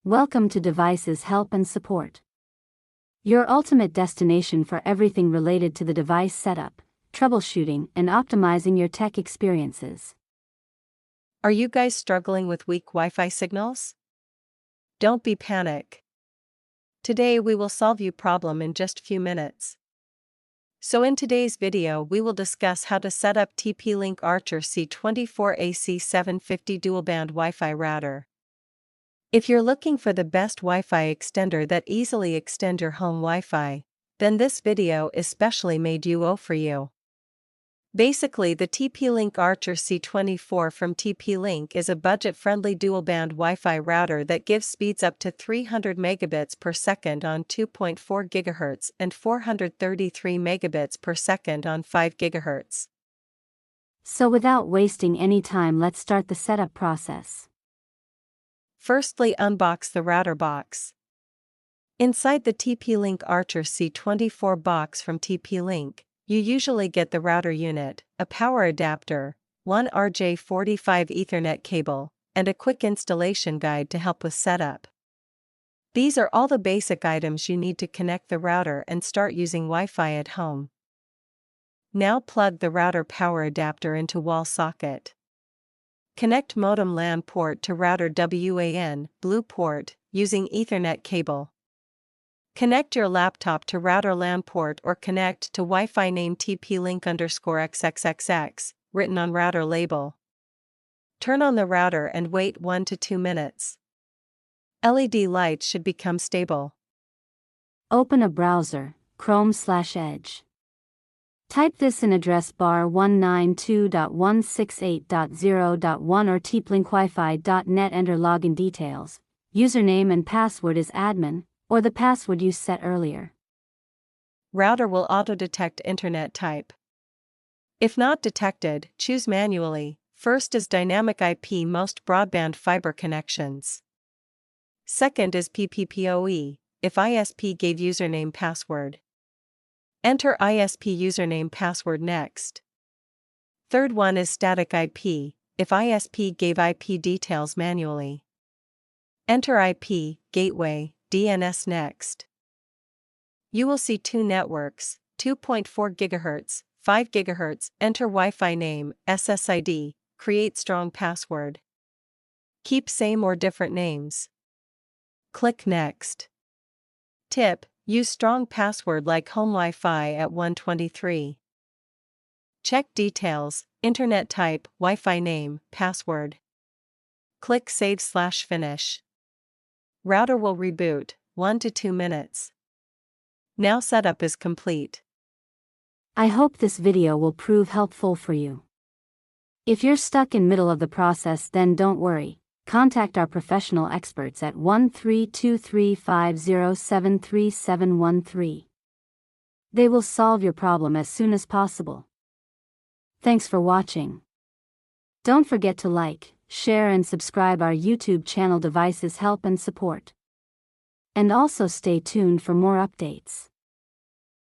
Welcome to Devices Help and Support, your ultimate destination for everything related to the device setup, troubleshooting, and optimizing your tech experiences. Are you guys struggling with weak Wi-Fi signals? Don't be panic. Today we will solve your problem in just a few minutes. So in today's video we will discuss how to set up TP-Link Archer C24 AC750 Dual-Band Wi-Fi router. If you're looking for the best Wi-Fi extender that easily extend your home Wi-Fi, then this video is specially made for you. Basically, the TP-Link Archer C24 from TP-Link is a budget-friendly dual-band Wi-Fi router that gives speeds up to 300 megabits per second on 2.4 GHz and 433 megabits per second on 5 GHz. So without wasting any time, let's start the setup process. Firstly, unbox the router box. Inside the TP-Link Archer C24 box from TP-Link, you usually get the router unit, a power adapter, one RJ45 Ethernet cable, and a quick installation guide to help with setup. These are all the basic items you need to connect the router and start using Wi-Fi at home. Now plug the router power adapter into wall socket. Connect modem LAN port to router WAN, blue port, using Ethernet cable. Connect your laptop to router LAN port or connect to Wi-Fi name TP-Link_XXXX, written on router label. Turn on the router and wait 1 to 2 minutes. LED lights should become stable. Open a browser, Chrome/Edge. Type this in address bar 192.168.0.1 or Tplinkwifi.net. Enter login details. Username and password is admin, or the password you set earlier. Router will auto-detect internet type. If not detected, choose manually. First is dynamic IP, most broadband fiber connections. Second is PPPoE, if ISP gave username password. Enter ISP username password next. Third one is static IP, if ISP gave IP details manually. Enter IP, gateway, DNS next. You will see two networks, 2.4 GHz, 5 GHz, enter Wi-Fi name, SSID, create strong password. Keep same or different names. Click Next. Tip: use strong password like home Wi-Fi at 123. Check details, internet type, Wi-Fi name, password. Click Save/Finish. Router will reboot, 1 to 2 minutes. Now setup is complete. I hope this video will prove helpful for you. If you're stuck in middle of the process, then don't worry. Contact our professional experts at 1-323-507-3713. They will solve your problem as soon as possible. Thanks for watching. Don't forget to like, share and subscribe our YouTube channel Devices Help and Support. And also stay tuned for more updates.